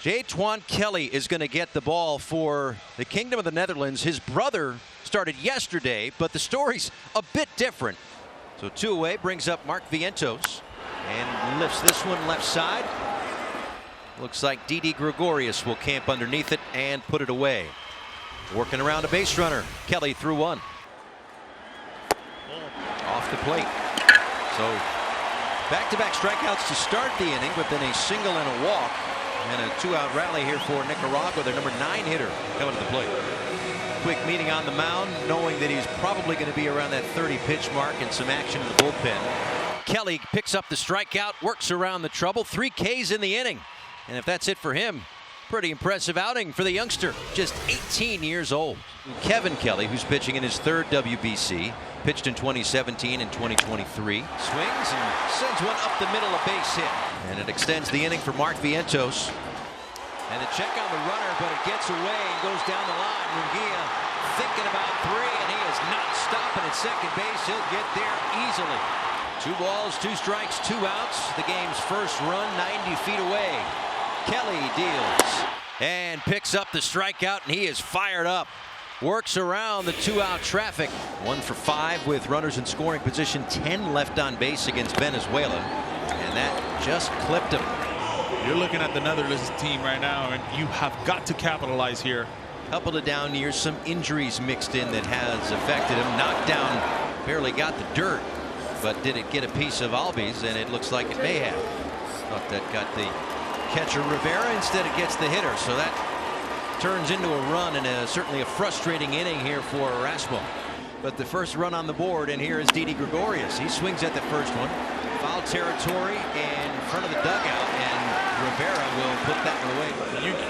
Jaytwan Kelly is going to get the ball for the Kingdom of the Netherlands. His brother started yesterday, but the story's a bit different. So 2 away, brings up Mark Vientos and lifts this one left side. Looks like Didi Gregorius will camp underneath it and put it away. Working around a base runner. Kelly threw one. Off the plate. So back-to-back strikeouts to start the inning, but then a single and a walk. And a 2-out rally here for Nicaragua, their number 9 hitter coming to the plate. Quick meeting on the mound, knowing that he's probably going to be around that 30-pitch mark and some action in the bullpen. Kelly picks up the strikeout, works around the trouble, 3 Ks in the inning. And if that's it for him, pretty impressive outing for the youngster, just 18 years old. Kevin Kelly, who's pitching in his 3rd WBC, pitched in 2017 and 2023. Swings and sends one up the middle, a base hit. And it extends the inning for Mark Vientos. And a check on the runner, but it gets away and goes down the line. Munguia thinking about 3, and he is not stopping at second base. He'll get there easily. 2 balls, 2 strikes, 2 outs. The game's first run 90 feet away. Kelly deals and picks up the strikeout, and he is fired up. Works around the 2-out traffic. 1 for 5 with runners in scoring position. 10 left on base against Venezuela, and that just clipped him. You're looking at the Netherlands team right now, and you have got to capitalize here. Couple of down years, some injuries mixed in that has affected him. Knocked down, barely got the dirt, but did it get a piece of Albies? And it looks like it may have. Thought that got the catcher Rivera, instead it gets the hitter, so that turns into a run, and certainly a frustrating inning here for Erasmo. But the first run on the board, and here is Didi Gregorius. He swings at the first one. Foul territory in front of the dugout, and Rivera will put that one away.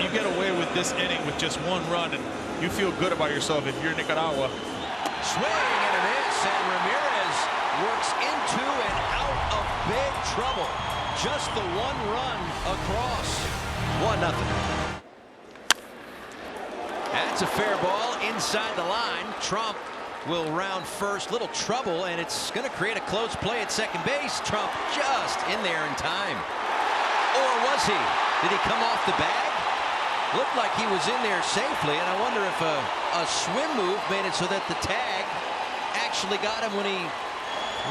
You get away with this inning with just 1 run, and you feel good about yourself if you're Nicaragua. Swing and a miss, and Ramirez works into and out of big trouble. Just the 1 run across. 1-0. That's a fair ball inside the line. Trump will round first. Little trouble, and it's going to create a close play at second base. Trump just in there in time. Or was he? Did he come off the bag? Looked like he was in there safely, and I wonder if a swim move made it so that the tag actually got him when he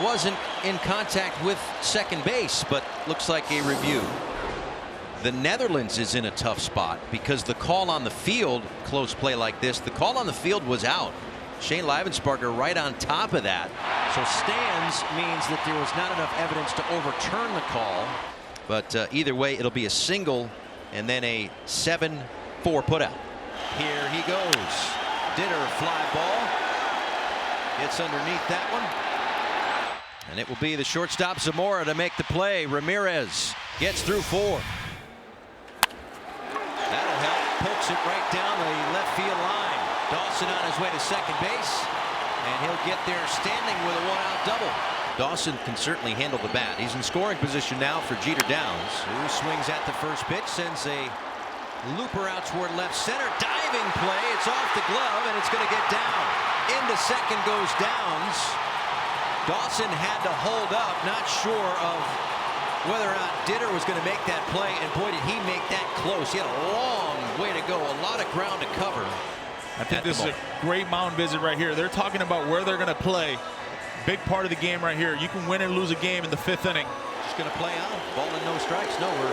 wasn't in contact with second base, but looks like a review. The Netherlands is in a tough spot because the call on the field, close play like this, the call on the field was out. Shane Livensparger right on top of that. So stands means that there was not enough evidence to overturn the call. But either way, it'll be a single and then a 7-4 putout. Here he goes. Ditter fly ball. Gets underneath that one. And it will be the shortstop Zamora to make the play. Ramirez gets through 4. That'll help. Pokes it right down the left field line. Dawson on his way to second base, and he'll get there standing with a 1-out double. Dawson can certainly handle the bat. He's in scoring position now for Jeter Downs, who swings at the first pitch, sends a looper out toward left center. Diving play. It's off the glove, and it's going to get down. Into second goes Downs. Dawson had to hold up, not sure of whether or not Ditter was going to make that play, and boy, did he make that close. He had a long way to go, a lot of ground to cover. I think this is a great mound visit right here. They're talking about where they're going to play. Big part of the game right here. You can win and lose a game in the 5th inning. Just going to play on. Ball and no strikes. No, we're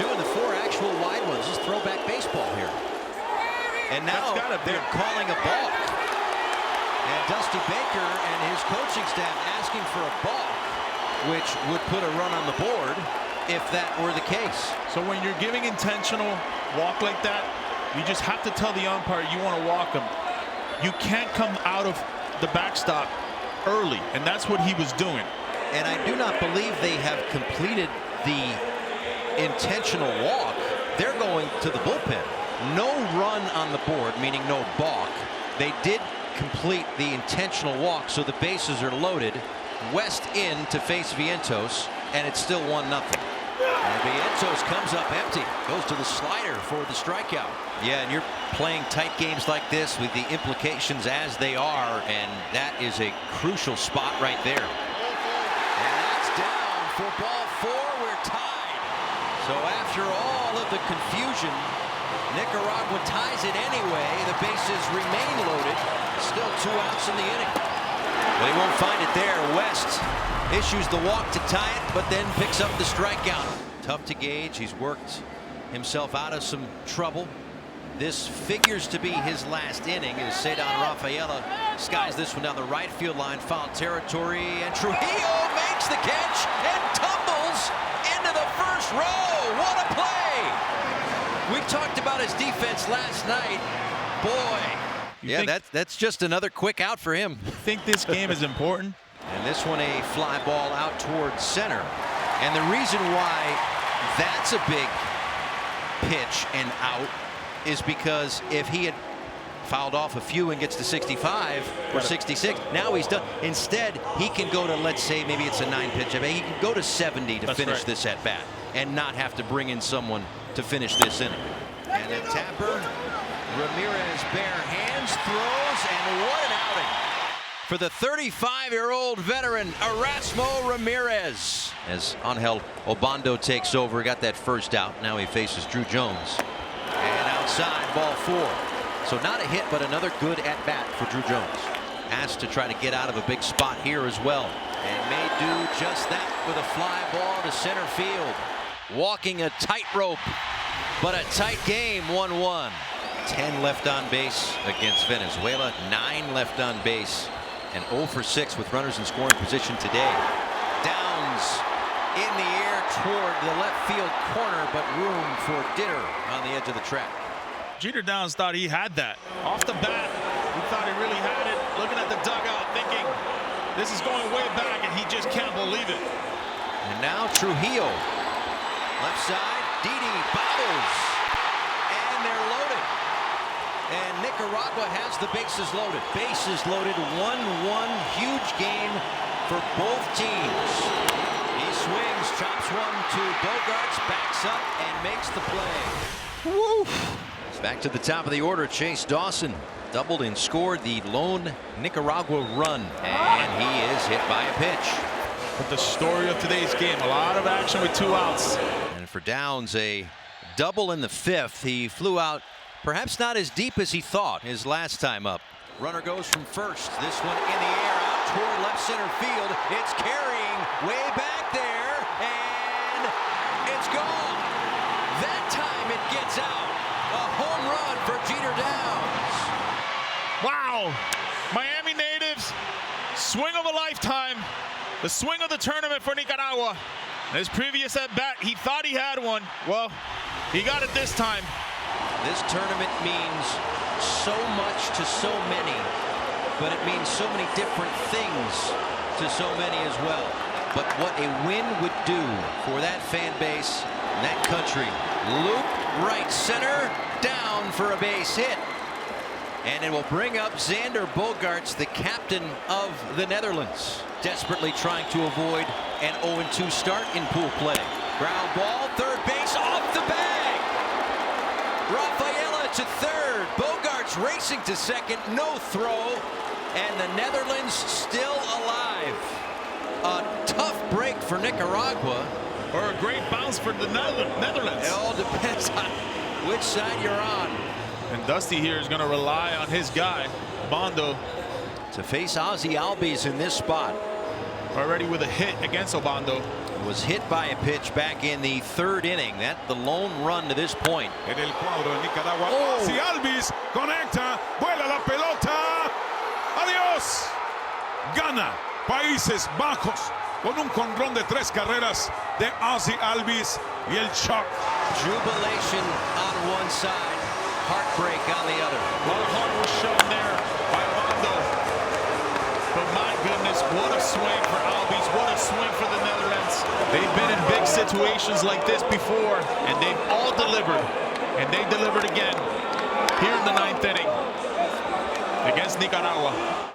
doing the 4 actual wide ones. Just throwback baseball here. And now they're calling a balk. And Dusty Baker and his coaching staff asking for a balk, which would put a run on the board if that were the case. So when you're giving intentional walk like that, you just have to tell the umpire you want to walk him. You can't come out of the backstop early, and that's what he was doing. And I do not believe they have completed the intentional walk. They're going to the bullpen. No run on the board, meaning no balk. They did complete the intentional walk, so the bases are loaded. West in to face Vientos, and it's still 1-0. And Vientos comes up empty, goes to the slider for the strikeout. Yeah, and you're playing tight games like this with the implications as they are, and that is a crucial spot right there. And that's down for ball 4. We're tied. So after all of the confusion, Nicaragua ties it anyway. The bases remain loaded. Still 2 outs in the inning. But he won't find it there. West issues the walk to tie it, but then picks up the strikeout. Tough to gauge. He's worked himself out of some trouble. This figures to be his last inning as Cedar Rafaela skies this one down the right field line, foul territory, and Trujillo makes the catch and tumbles into the first row. What a play! We talked about his defense last night. Boy, that's just another quick out for him. I think this game is important. And this one a fly ball out towards center. And the reason why that's a big pitch and out is because if he had fouled off a few and gets to 65 or 66, now he's done. Instead, he can go to, let's say, maybe it's a 9-pitch. He can go to 70 to finish this at bat and not have to bring in someone to finish this inning. And the tapper, Ramirez, bare hands, throws, and what an outing for the 35-year-old veteran Erasmo Ramirez. As Angel Obando takes over, got that first out. Now he faces Drew Jones. And outside, ball 4. So not a hit, but another good at-bat for Drew Jones. Asked to try to get out of a big spot here as well. And may do just that with a fly ball to center field. Walking a tightrope, but a tight game, 1-1. 10 left on base against Venezuela, 9 left on base, and 0 for 6 with runners in scoring position today. Downs in the air toward the left field corner, but room for Ditter on the edge of the track. Jeter Downs thought he had that. Off the bat, he thought he really had it. Looking at the dugout, thinking this is going way back, and he just can't believe it. And now Trujillo. Left side, Didi bobbles. And they're loaded. And Nicaragua has the bases loaded. Bases loaded, 1-1. Huge game for both teams. He swings, chops one to Bogarts, backs up, and makes the play. Woo! Back to the top of the order, Chase Dawson doubled and scored the lone Nicaragua run. And he is hit by a pitch. But the story of today's game, a lot of action with 2 outs. And for Downs, a double in the 5th. He flew out perhaps not as deep as he thought his last time up. Runner goes from first. This one in the air out toward left center field. It's carrying way back there, and it's gone. That time it gets out. A home run for Jeter Downs. Wow. Miami natives, swing of a lifetime. The swing of the tournament for Nicaragua. His previous at bat, he thought he had one. Well, he got it this time. This tournament means so much to so many, but it means so many different things to so many as well. But what a win would do for that fan base and that country. Loop right center, down for a base hit. And it will bring up Xander Bogaerts, the captain of the Netherlands, desperately trying to avoid an 0-2 start in pool play. Ground ball, third base, off the bag. Rafaela to third. Bogaerts racing to second, no throw. And the Netherlands still alive. A tough break for Nicaragua. Or a great bounce for the Netherlands. It all depends on which side you're on. And Dusty here is going to rely on his guy, Obando, to face Ozzie Albies in this spot. Already with a hit against Obando. Was hit by a pitch back in the 3rd inning. That's the lone run to this point. En el cuadro de Nicaragua, Ozzie Albies conecta, vuela la pelota. Adiós. Gana Países Bajos con un jonrón de 3 carreras de Ozzie Albies y el shock. Jubilation on one side, heartbreak on the other. A lot of heart was shown there by Obando. But my goodness, what a swing for Albies, what a swing for the Netherlands. They've been in big situations like this before, and they've all delivered. And they delivered again here in the 9th inning against Nicaragua.